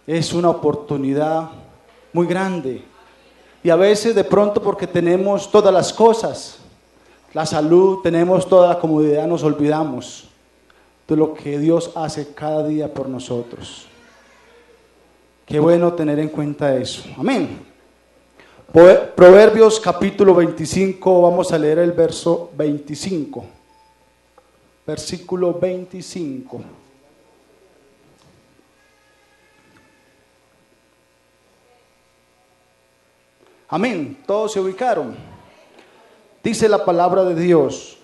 es una oportunidad muy grande. Y a veces de pronto porque tenemos todas las cosas, la salud, tenemos toda la comodidad, nos olvidamos de lo que Dios hace cada día por nosotros. Qué bueno tener en cuenta eso. Amén. Proverbios capítulo 25, vamos a leer el verso 25. Versículo 25. Amén. Todos se ubicaron. Dice la palabra de Dios: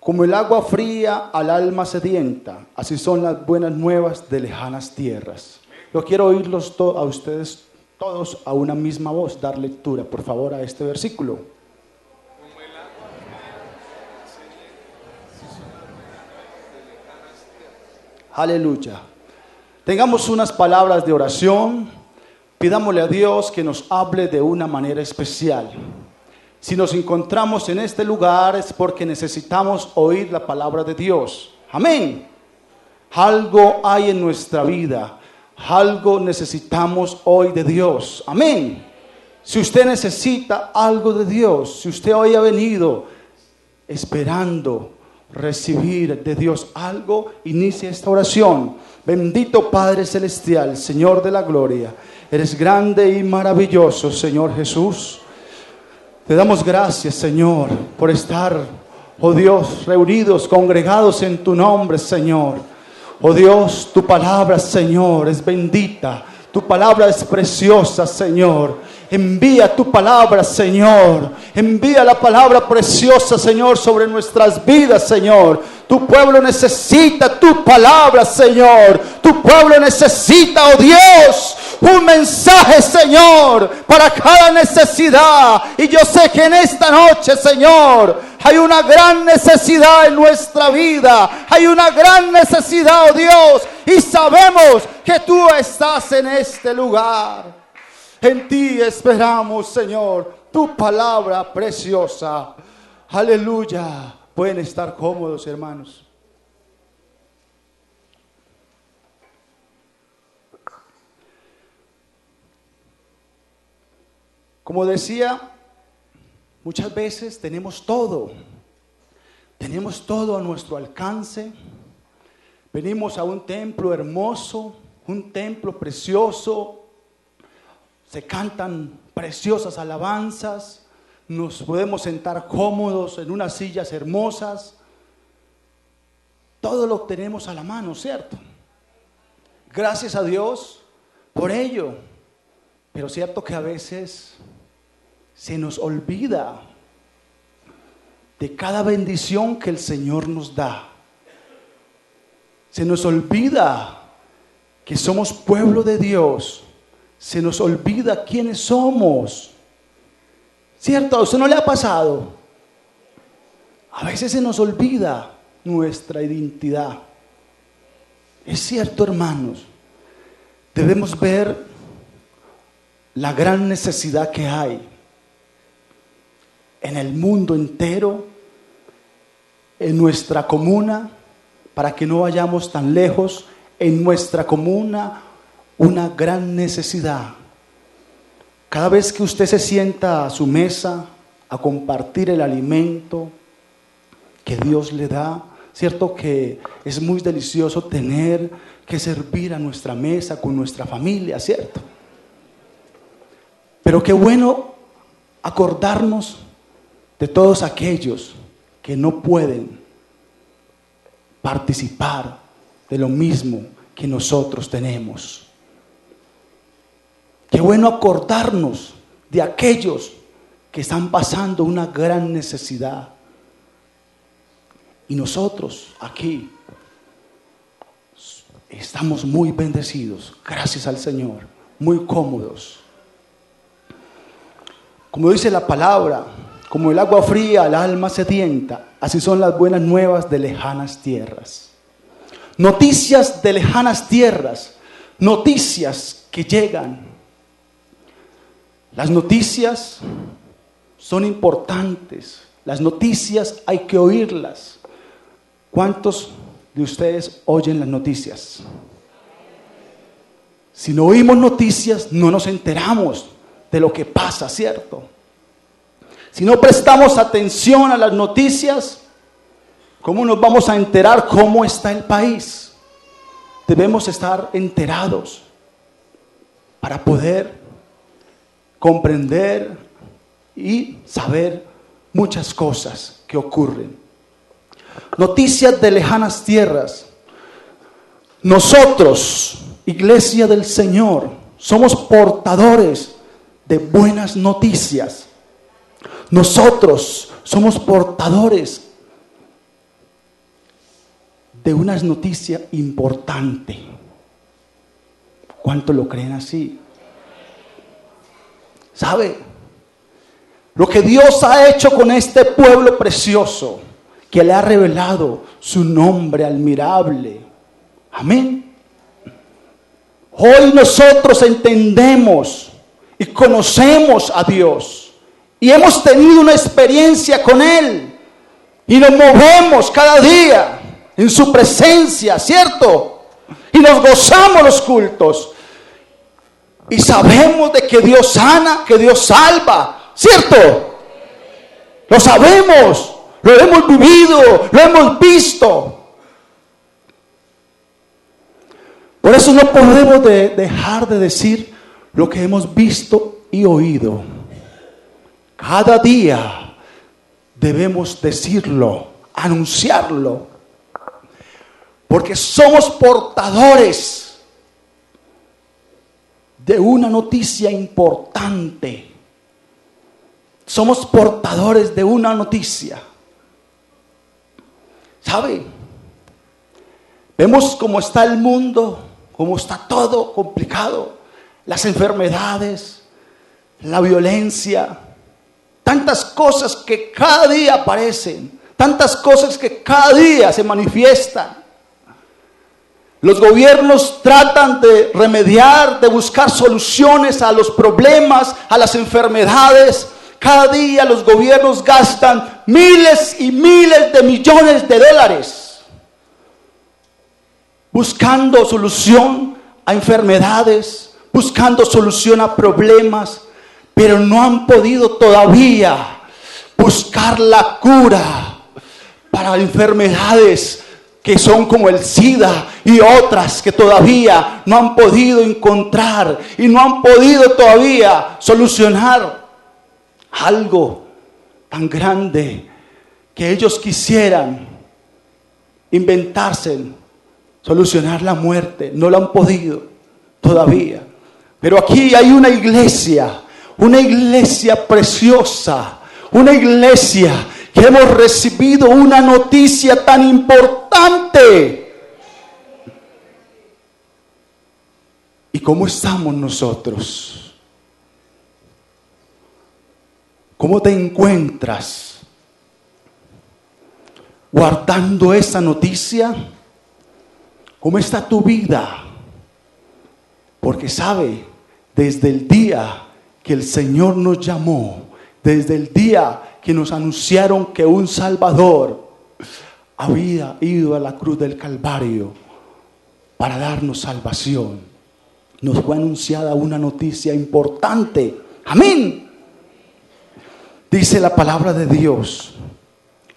como el agua fría al alma sedienta, así son las buenas nuevas de lejanas tierras. Yo quiero oírlos a ustedes todos a una misma voz, dar lectura, por favor, a este versículo. Aleluya. Tengamos unas palabras de oración. Pidámosle a Dios que nos hable de una manera especial. Si nos encontramos en este lugar es porque necesitamos oír la palabra de Dios. Amén. Algo hay en nuestra vida. Algo necesitamos hoy de Dios. Amén. Si usted necesita algo de Dios, si usted hoy ha venido esperando recibir de Dios algo, inicie esta oración. Bendito Padre Celestial, Señor de la gloria, eres grande y maravilloso, Señor Jesús. Te damos gracias, Señor, por estar, oh Dios, reunidos, congregados en tu nombre, Señor. Oh Dios, tu palabra, Señor, es bendita. Tu palabra es preciosa, Señor. Envía tu palabra, Señor. Envía la palabra preciosa, Señor, sobre nuestras vidas, Señor. Tu pueblo necesita tu palabra, Señor. Tu pueblo necesita, oh Dios, un mensaje, Señor, para cada necesidad. Y yo sé que en esta noche, Señor, hay una gran necesidad en nuestra vida. Hay una gran necesidad, oh Dios. Y sabemos que tú estás en este lugar. En ti esperamos, Señor, tu palabra preciosa. Aleluya. Pueden estar cómodos, hermanos. Como decía, muchas veces tenemos todo a nuestro alcance. Venimos a un templo hermoso, un templo precioso, se cantan preciosas alabanzas, nos podemos sentar cómodos en unas sillas hermosas. Todo lo tenemos a la mano, ¿cierto? Gracias a Dios por ello, pero cierto que a veces se nos olvida de cada bendición que el Señor nos da. Se nos olvida que somos pueblo de Dios. Se nos olvida quiénes somos. ¿Cierto? ¿A usted no le ha pasado? A veces se nos olvida nuestra identidad. Es cierto, hermanos. Debemos ver la gran necesidad que hay en el mundo entero, en nuestra comuna, para que no vayamos tan lejos, en nuestra comuna, una gran necesidad. Cada vez que usted se sienta a su mesa a compartir el alimento que Dios le da, cierto que es muy delicioso tener que servir a nuestra mesa con nuestra familia, ¿cierto? Pero qué bueno acordarnos de todos aquellos que no pueden participar de lo mismo que nosotros tenemos. Qué bueno acordarnos de aquellos que están pasando una gran necesidad. Y nosotros aquí estamos muy bendecidos, gracias al Señor, muy cómodos. Como dice la palabra, como el agua fría al alma sedienta, así son las buenas nuevas de lejanas tierras. Noticias de lejanas tierras, noticias que llegan. Las noticias son importantes, las noticias hay que oírlas. ¿Cuántos de ustedes oyen las noticias? Si no oímos noticias, no nos enteramos de lo que pasa, ¿cierto? Si no prestamos atención a las noticias, ¿cómo nos vamos a enterar cómo está el país? Debemos estar enterados para poder comprender y saber muchas cosas que ocurren. Noticias de lejanas tierras. Nosotros, Iglesia del Señor, somos portadores de buenas noticias. Nosotros somos portadores de una noticia importante. ¿Cuánto lo creen así? ¿Sabe? Lo que Dios ha hecho con este pueblo precioso, que le ha revelado su nombre admirable. Amén. Hoy nosotros entendemos y conocemos a Dios y hemos tenido una experiencia con Él y nos movemos cada día en su presencia, ¿cierto? Y nos gozamos los cultos y sabemos de que Dios sana, que Dios salva, ¿cierto? Lo sabemos, lo hemos vivido, lo hemos visto. Por eso no podemos dejar de decir lo que hemos visto y oído. Cada día debemos decirlo, anunciarlo, porque somos portadores de una noticia importante. Somos portadores de una noticia. ¿Sabe? Vemos cómo está el mundo, cómo está todo complicado, las enfermedades, la violencia, tantas cosas que cada día aparecen, tantas cosas que cada día se manifiestan. Los gobiernos tratan de remediar, de buscar soluciones a los problemas, a las enfermedades. Cada día los gobiernos gastan miles y miles de millones de dólares buscando solución a enfermedades, buscando solución a problemas, pero no han podido todavía buscar la cura para enfermedades que son como el SIDA y otras que todavía no han podido encontrar y no han podido todavía solucionar algo tan grande que ellos quisieran inventarse. Solucionar la muerte, no lo han podido todavía. Pero aquí hay una iglesia preciosa, una iglesia que hemos recibido una noticia tan importante. ¿Y cómo estamos nosotros? ¿Cómo te encuentras guardando esa noticia? ¿Cómo está tu vida? Porque sabe, desde el día que el Señor nos llamó, desde el día que nos anunciaron que un Salvador había ido a la cruz del Calvario para darnos salvación, nos fue anunciada una noticia importante. Amén. Dice la palabra de Dios: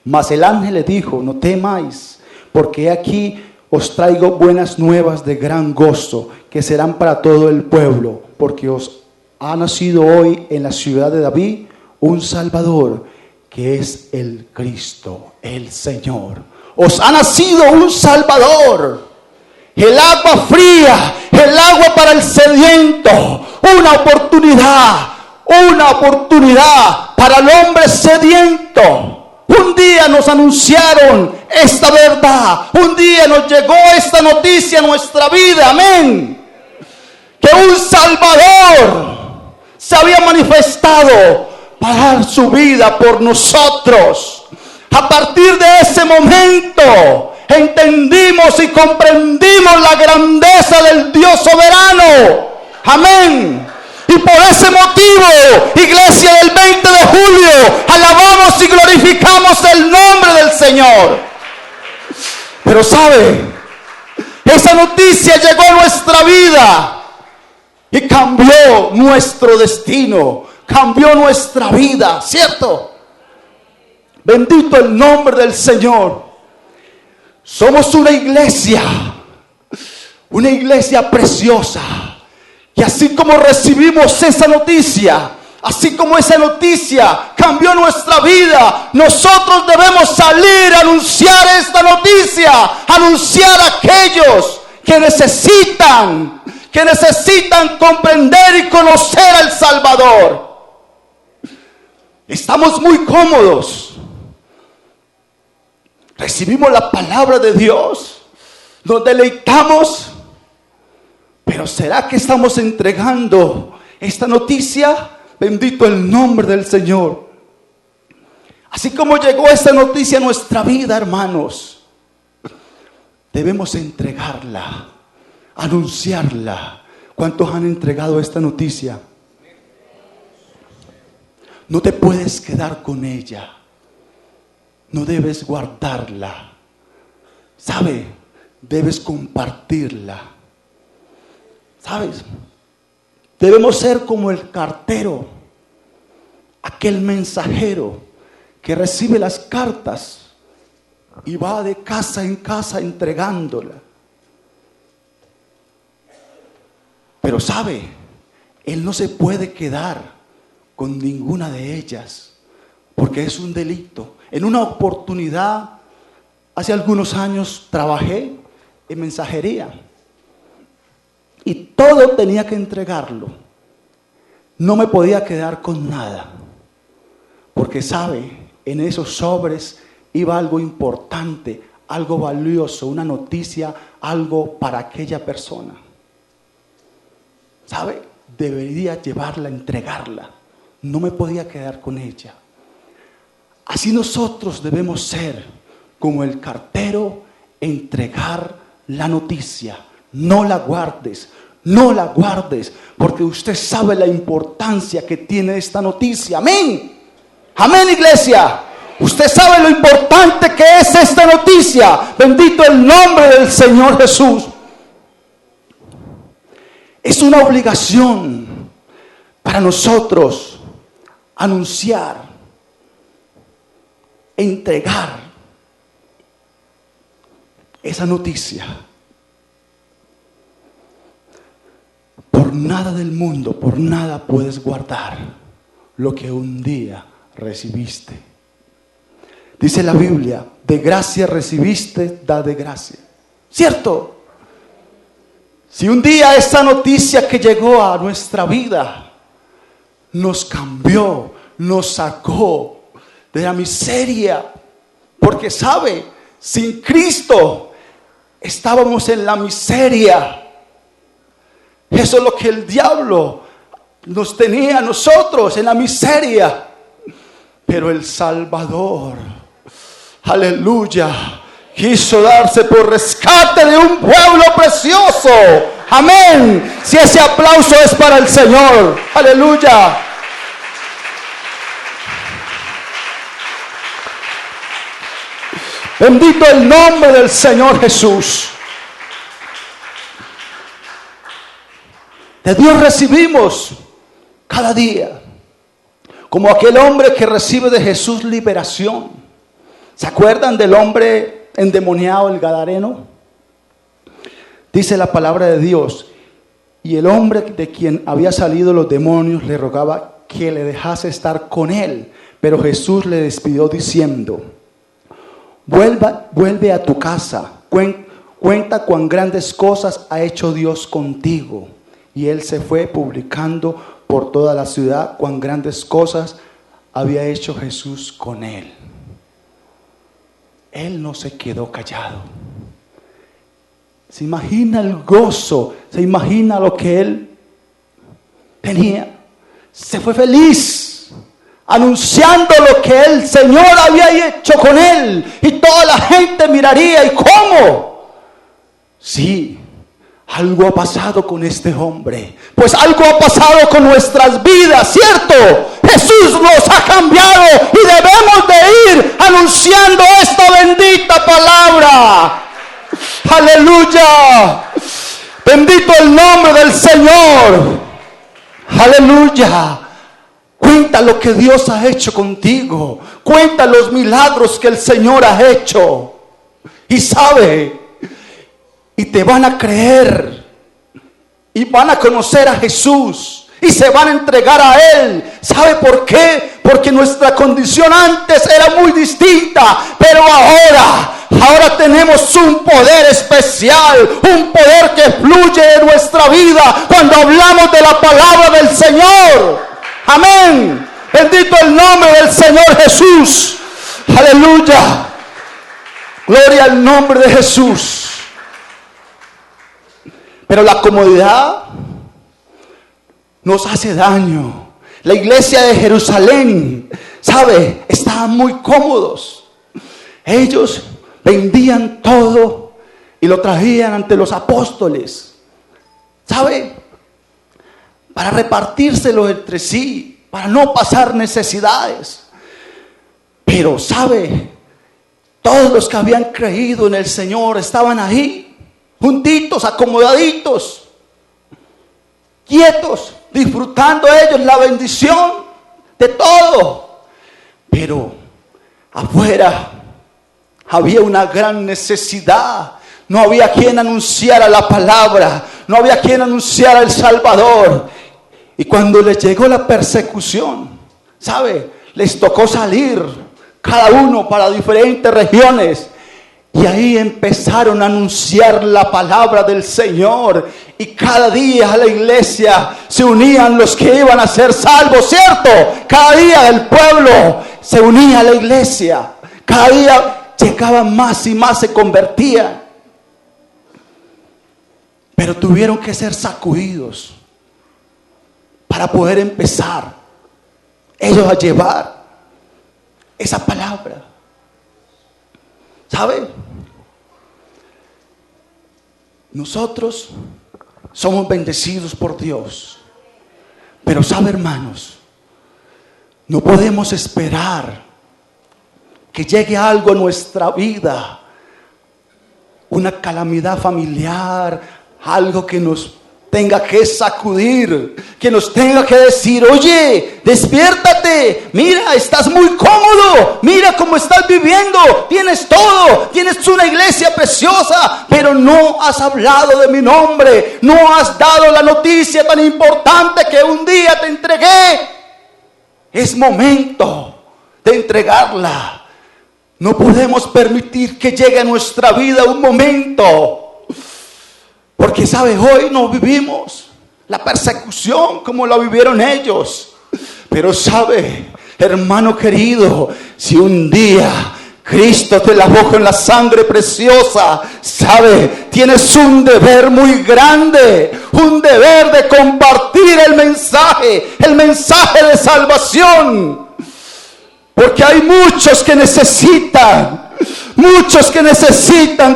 mas el ángel le dijo, no temáis, porque aquí os traigo buenas nuevas de gran gozo, que serán para todo el pueblo, porque os ha nacido hoy en la ciudad de David un Salvador, que es el Cristo, el Señor. Os ha nacido un Salvador, el agua fría, el agua para el sediento, una oportunidad para el hombre sediento. Un día nos anunciaron esta verdad. Un día nos llegó esta noticia a nuestra vida. Amén. Que un Salvador se había manifestado para dar su vida por nosotros. A partir de ese momento entendimos y comprendimos la grandeza del Dios soberano. Amén. Y por ese motivo, iglesia del 20 de julio, alabamos y glorificamos el nombre del Señor. Pero sabe, esa noticia llegó a nuestra vida y cambió nuestro destino, cambió nuestra vida, ¿cierto? Bendito el nombre del Señor. Somos una iglesia preciosa. Y así como recibimos esa noticia, así como esa noticia cambió nuestra vida, nosotros debemos salir a anunciar esta noticia, anunciar a aquellos que necesitan comprender y conocer al Salvador. Estamos muy cómodos. Recibimos la palabra de Dios, nos deleitamos, pero ¿será que estamos entregando esta noticia? Bendito el nombre del Señor. Así como llegó esta noticia a nuestra vida, hermanos, debemos entregarla, anunciarla. ¿Cuántos han entregado esta noticia? No te puedes quedar con ella. No debes guardarla. ¿Sabe? Debes compartirla. ¿Sabes? Debemos ser como el cartero, aquel mensajero que recibe las cartas y va de casa en casa entregándola. Pero ¿sabe? Él no se puede quedar con ninguna de ellas, porque es un delito. En una oportunidad, hace algunos años, trabajé en mensajería y todo tenía que entregarlo. No me podía quedar con nada, porque sabe, en esos sobres iba algo importante, algo valioso, una noticia, algo para aquella persona. ¿Sabe? Debería llevarla, entregarla. No me podía quedar con ella. Así nosotros debemos ser como el cartero, entregar la noticia. No la guardes, no la guardes, porque usted sabe la importancia que tiene esta noticia. Amén. Amén, iglesia. Usted sabe lo importante que es esta noticia. Bendito el nombre del Señor Jesús. Es una obligación para nosotros anunciar, entregar esa noticia. Por nada del mundo, por nada puedes guardar lo que un día recibiste. Dice la Biblia, de gracia recibiste, da de gracia. ¿Cierto? Si un día esa noticia que llegó a nuestra vida nos cambió, nos sacó de la miseria, porque sabe, sin Cristo estábamos en la miseria. Eso es lo que el diablo nos tenía a nosotros, en la miseria. Pero el Salvador, aleluya, quiso darse por rescate de un pueblo precioso. Amén. Si ese aplauso es para el Señor, aleluya. Bendito el nombre del Señor Jesús. De Dios recibimos cada día, como aquel hombre que recibe de Jesús liberación. ¿Se acuerdan del hombre endemoniado, el gadareno? Dice la palabra de Dios, y el hombre de quien había salido los demonios le rogaba que le dejase estar con él, pero Jesús le despidió diciendo, vuelve a tu casa, cuenta cuán grandes cosas ha hecho Dios contigo. Y él se fue publicando por toda la ciudad cuán grandes cosas había hecho Jesús con él. Él no se quedó callado. Se imagina el gozo, se imagina lo que él tenía. Se fue feliz, anunciando lo que el Señor había hecho con él. Y toda la gente miraría, ¿y cómo? Sí, algo ha pasado con este hombre. Pues algo ha pasado con nuestras vidas, ¿cierto? Jesús nos ha cambiado y debemos de ir anunciando esta bendita palabra. Aleluya. Bendito el nombre del Señor. Aleluya. Cuenta lo que Dios ha hecho contigo. Cuenta los milagros que el Señor ha hecho. Y sabe, y te van a creer. Y van a conocer a Jesús. Y se van a entregar a Él. ¿Sabe por qué? Porque nuestra condición antes era muy distinta. Pero ahora tenemos un poder especial. Un poder que fluye en nuestra vida cuando hablamos de la palabra del Señor. Amén. Bendito el nombre del Señor Jesús. Aleluya. Gloria al nombre de Jesús. Pero la comodidad nos hace daño. La iglesia de Jerusalén, ¿sabe? Estaban muy cómodos. Ellos vendían todo y lo traían ante los apóstoles, ¿sabe? Para repartírselo entre sí, para no pasar necesidades. Pero, ¿sabe? Todos los que habían creído en el Señor estaban ahí, juntitos, acomodaditos, quietos, disfrutando ellos la bendición de todo. Pero afuera había una gran necesidad. No había quien anunciara la palabra, no había quien anunciara el Salvador. Y cuando les llegó la persecución, ¿sabe? Les tocó salir cada uno para diferentes regiones. Y ahí empezaron a anunciar la palabra del Señor. Y cada día a la iglesia se unían los que iban a ser salvos, ¿cierto? Cada día el pueblo se unía a la iglesia. Cada día llegaban más y más, se convertían. Pero tuvieron que ser sacudidos para poder empezar ellos a llevar esa palabra. ¿Sabe? Nosotros somos bendecidos por Dios. Pero sabe, hermanos, no podemos esperar que llegue algo a nuestra vida, una calamidad familiar, algo que nos tenga que sacudir, que nos tenga que decir: oye, despiértate, mira, estás muy cómodo, mira cómo estás viviendo, tienes todo, tienes una iglesia preciosa, pero no has hablado de mi nombre, no has dado la noticia tan importante que un día te entregué. Es momento de entregarla. No podemos permitir que llegue a nuestra vida un momento. Porque, ¿sabe? Hoy no vivimos la persecución como la vivieron ellos. Pero, ¿sabe? Hermano querido, si un día Cristo te lavó con la sangre preciosa, ¿sabe? Tienes un deber muy grande. Un deber de compartir el mensaje de salvación. Porque hay muchos que necesitan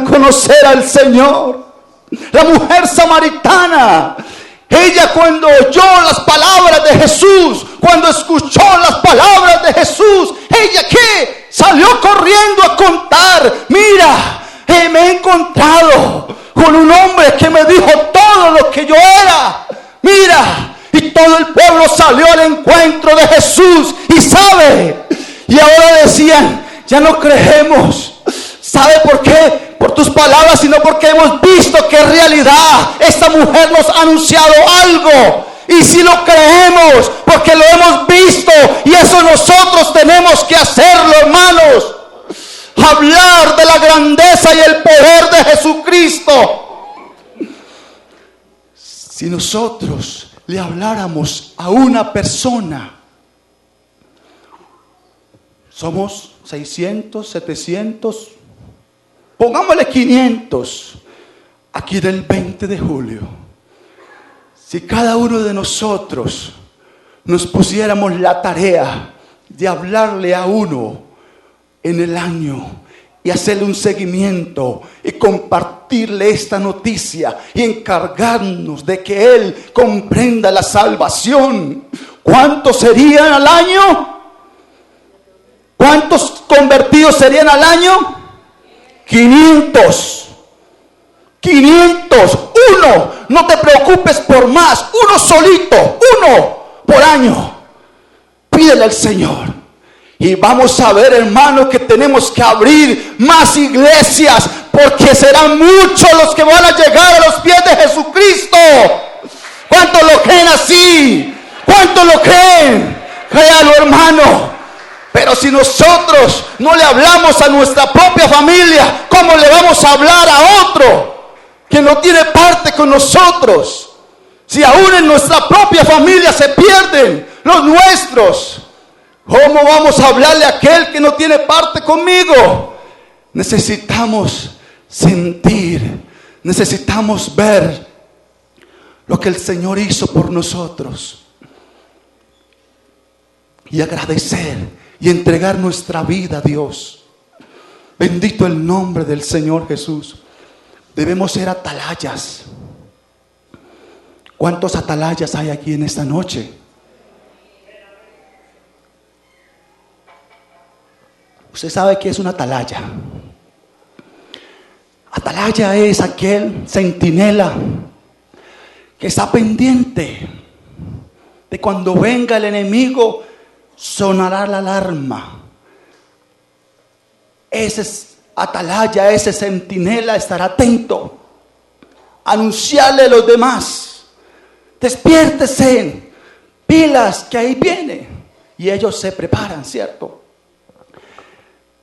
conocer al Señor. La mujer samaritana, ella cuando oyó las palabras de Jesús, cuando escuchó las palabras de Jesús, ella ¿qué? Salió corriendo a contar: mira, me he encontrado con un hombre que me dijo todo lo que yo era. Mira, y todo el pueblo salió al encuentro de Jesús. Y sabe, y ahora decían: ya no creemos. ¿Sabe por qué? Por tus palabras, sino porque hemos visto que en realidad esta mujer nos ha anunciado algo. Y si lo creemos, porque lo hemos visto, y eso nosotros tenemos que hacerlo, hermanos. Hablar de la grandeza y el poder de Jesucristo. Si nosotros le habláramos a una persona, somos 600, 700, pongámosle 500, aquí del 20 de julio. Si cada uno de nosotros nos pusiéramos la tarea de hablarle a uno en el año y hacerle un seguimiento y compartirle esta noticia y encargarnos de que él comprenda la salvación, ¿cuántos serían al año? ¿Cuántos convertidos serían al año? 500. 500, uno. No te preocupes por más, uno solito, uno por año. Pídele al Señor. Y vamos a ver, hermano, que tenemos que abrir más iglesias, porque serán muchos los que van a llegar a los pies de Jesucristo. ¿Cuántos lo creen así? ¿Cuántos lo creen? Créalo, hermano. Pero si nosotros no le hablamos a nuestra propia familia, ¿cómo le vamos a hablar a otro que no tiene parte con nosotros? Si aún en nuestra propia familia se pierden los nuestros, ¿cómo vamos a hablarle a aquel que no tiene parte conmigo? Necesitamos sentir, necesitamos ver lo que el Señor hizo por nosotros y agradecer y entregar nuestra vida a Dios. Bendito el nombre del Señor Jesús. Debemos ser atalayas. ¿Cuántos atalayas hay aquí en esta noche? Usted sabe qué es una atalaya. Atalaya es aquel centinela que está pendiente de cuando venga el enemigo, sonará la alarma. Ese atalaya, ese centinela estará atento, anunciarle a los demás: despiértese, pilas, que ahí viene. Y ellos se preparan, ¿cierto?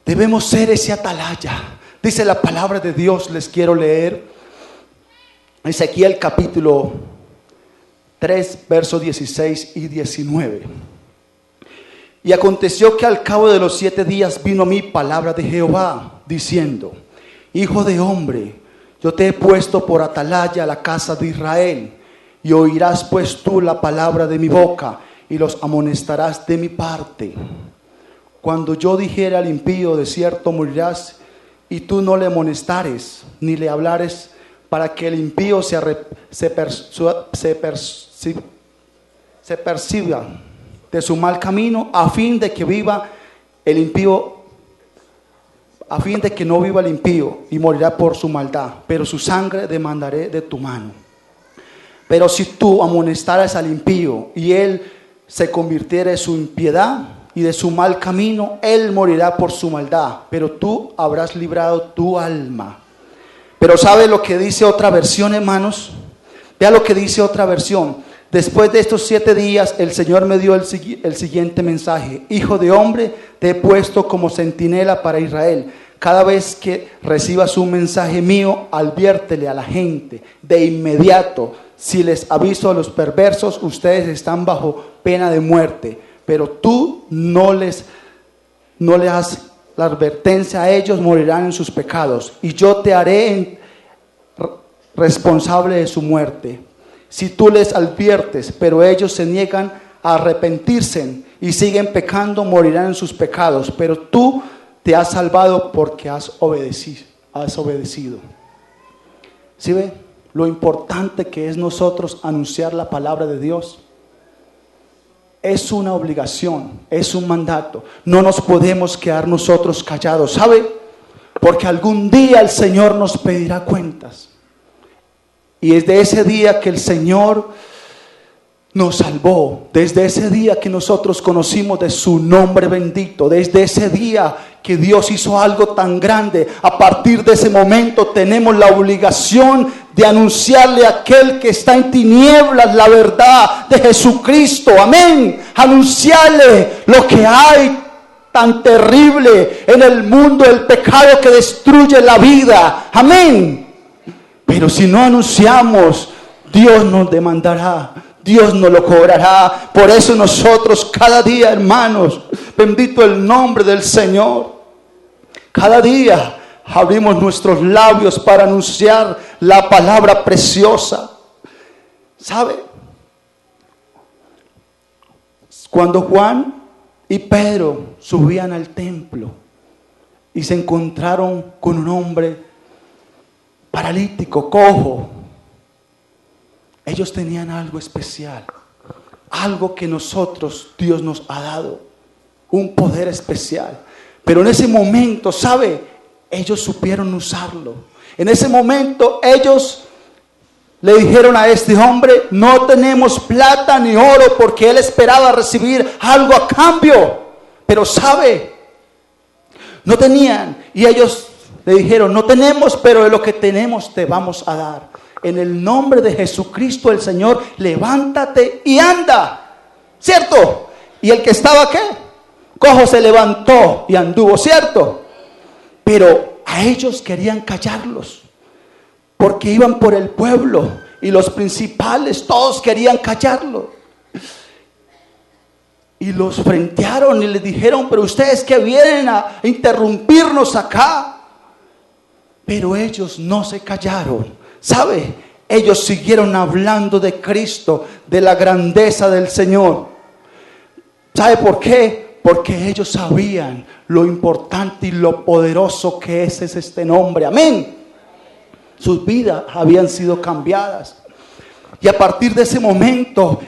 Debemos ser ese atalaya. Dice la palabra de Dios, les quiero leer Ezequiel capítulo 3, versos 16 y 19. Y aconteció que al cabo de los 7 días vino a mí palabra de Jehová, diciendo: Hijo de hombre, yo te he puesto por atalaya a la casa de Israel, y oirás pues tú la palabra de mi boca, y los amonestarás de mi parte. Cuando yo dijere al impío, de cierto morirás, y tú no le amonestares, ni le hablares, para que el impío se perciba de su mal camino, a fin de que viva el impío, a fin de que no viva el impío, y morirá por su maldad, pero su sangre demandaré de tu mano. Pero si tú amonestaras al impío, y él se convirtiera en su impiedad y de su mal camino, él morirá por su maldad, pero tú habrás librado tu alma. Pero ¿sabe lo que dice otra versión, hermanos? Vea lo que dice otra versión. Después de estos 7 días, el Señor me dio el siguiente mensaje: Hijo de hombre, te he puesto como centinela para Israel. Cada vez que recibas un mensaje mío, adviértele a la gente de inmediato. Si les aviso a los perversos, ustedes están bajo pena de muerte. Pero tú no le das la advertencia a ellos, morirán en sus pecados. Y yo te haré responsable de su muerte. Si tú les adviertes, pero ellos se niegan a arrepentirse y siguen pecando, morirán en sus pecados. Pero tú te has salvado porque has obedecido. ¿Sí ve lo importante que es nosotros anunciar la palabra de Dios? Es una obligación, es un mandato. No nos podemos quedar nosotros callados, ¿sabe? Porque algún día el Señor nos pedirá cuentas. Y desde ese día que el Señor nos salvó, desde ese día que nosotros conocimos de su nombre bendito, desde ese día que Dios hizo algo tan grande, a partir de ese momento tenemos la obligación de anunciarle a aquel que está en tinieblas la verdad de Jesucristo. Amén. Anunciarle lo que hay tan terrible en el mundo, el pecado que destruye la vida. Amén. Pero si no anunciamos, Dios nos demandará, Dios nos lo cobrará. Por eso nosotros cada día, hermanos, bendito el nombre del Señor, cada día abrimos nuestros labios para anunciar la palabra preciosa. ¿Sabe? Cuando Juan y Pedro subían al templo y se encontraron con un hombre paralítico, cojo, ellos tenían algo especial, algo que nosotros, Dios nos ha dado, un poder especial. Pero en ese momento, ¿sabe? Ellos supieron usarlo. En ese momento ellos le dijeron a este hombre: no tenemos plata ni oro, porque él esperaba recibir algo a cambio. Pero sabe, no tenían. Y ellos le dijeron: no tenemos, pero de lo que tenemos te vamos a dar. En el nombre de Jesucristo el Señor, levántate y anda. ¿Cierto? Y el que estaba, ¿qué? Cojo, se levantó y anduvo, ¿cierto? Pero a ellos querían callarlos, porque iban por el pueblo y los principales todos querían callarlo. Y los frentearon y les dijeron: pero ustedes que vienen a interrumpirnos acá. Pero ellos no se callaron. ¿Sabe? Ellos siguieron hablando de Cristo, de la grandeza del Señor. ¿Sabe por qué? Porque ellos sabían lo importante y lo poderoso que es este nombre. Amén. Sus vidas habían sido cambiadas. Y a partir de ese momento,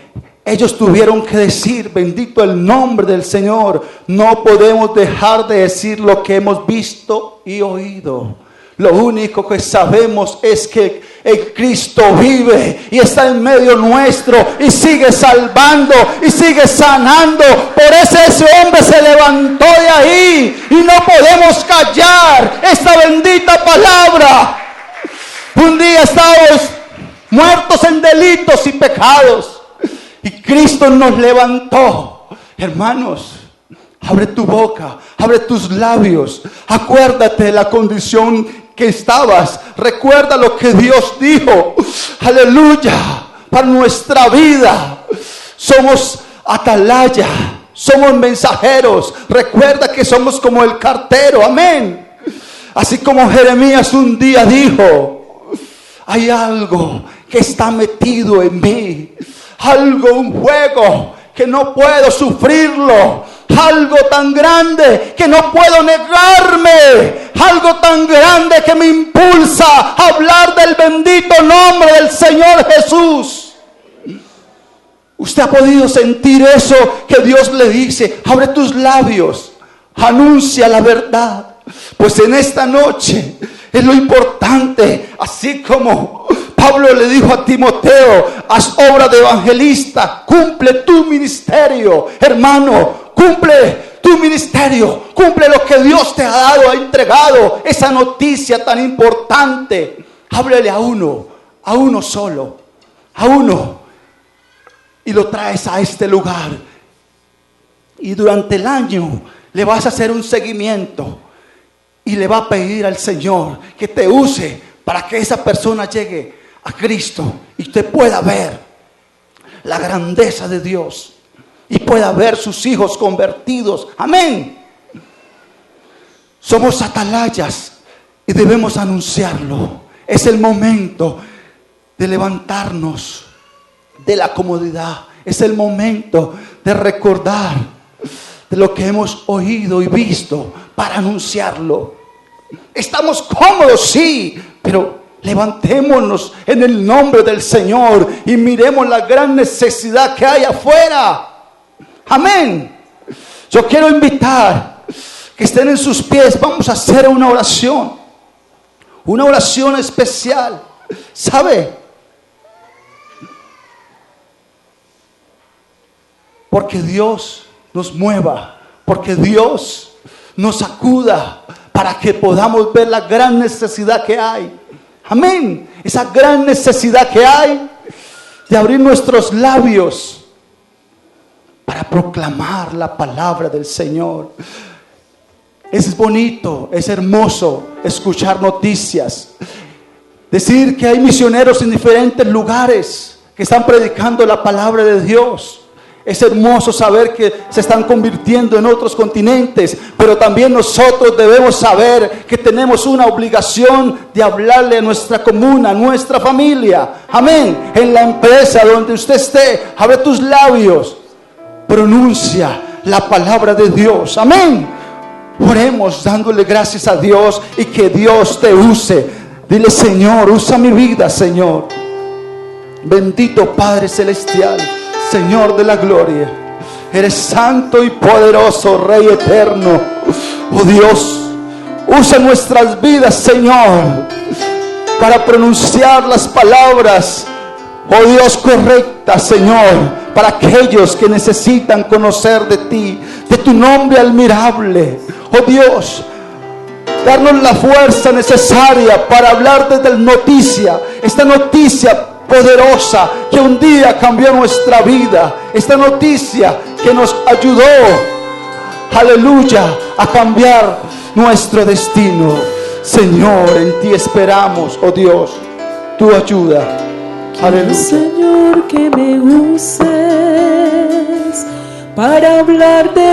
ellos tuvieron que decir: bendito el nombre del Señor. No podemos dejar de decir lo que hemos visto y oído. Lo único que sabemos es que el Cristo vive y está en medio nuestro y sigue salvando y sigue sanando. Por eso ese hombre se levantó de ahí y no podemos callar esta bendita palabra. Un día estábamos muertos en delitos y pecados y Cristo nos levantó. Hermanos, abre tu boca, abre tus labios. Acuérdate de la condición que estabas. Recuerda lo que Dios dijo. Aleluya. Para nuestra vida somos atalaya, somos mensajeros. Recuerda que somos como el cartero. Amén. Así como Jeremías un día dijo: hay algo que está metido en mí, algo, un fuego que no puedo sufrirlo, algo tan grande que no puedo negarme, algo tan grande que me impulsa a hablar del bendito nombre del Señor Jesús. Usted ha podido sentir eso que Dios le dice: abre tus labios, anuncia la verdad. Pues en esta noche es lo importante, así como Pablo le dijo a Timoteo: haz obra de evangelista, cumple tu ministerio. Hermano, cumple tu ministerio, cumple lo que Dios te ha dado, ha entregado, esa noticia tan importante. Háblele a uno solo, a uno, y lo traes a este lugar. Y durante el año le vas a hacer un seguimiento y le va a pedir al Señor que te use para que esa persona llegue a Cristo y usted pueda ver la grandeza de Dios y pueda ver sus hijos convertidos. Amén. Somos atalayas y debemos anunciarlo. Es el momento de levantarnos de la comodidad. Es el momento de recordar de lo que hemos oído y visto para anunciarlo. Estamos cómodos, sí, pero levantémonos en el nombre del Señor y miremos la gran necesidad que hay afuera. Amén. Yo quiero invitar que estén en sus pies. Vamos a hacer una oración especial. ¿Sabe? Porque Dios nos mueva, porque Dios nos sacuda para que podamos ver la gran necesidad que hay. Amén. Esa gran necesidad que hay de abrir nuestros labios para proclamar la palabra del Señor. Es bonito, es hermoso escuchar noticias, decir que hay misioneros en diferentes lugares que están predicando la palabra de Dios. Es hermoso saber que se están convirtiendo en otros continentes, pero también nosotros debemos saber que tenemos una obligación de hablarle a nuestra comuna, a nuestra familia. Amén. En la empresa donde usted esté, abre tus labios, pronuncia la palabra de Dios. Amén. Oremos dándole gracias a Dios y que Dios te use. Dile: Señor, usa mi vida, Señor. Bendito Padre Celestial, Señor de la gloria, eres santo y poderoso, Rey eterno. Oh Dios, usa nuestras vidas, Señor. para pronunciar las palabras, oh Dios, correctas, Señor, para aquellos que necesitan conocer de ti, de tu nombre admirable. Oh Dios, darnos la fuerza necesaria para hablar de esta noticia poderosa que un día cambió nuestra vida, esta noticia que nos ayudó, aleluya, a cambiar nuestro destino. Señor, en ti esperamos, oh Dios, tu ayuda. Aleluya. Señor, que me uses para hablar de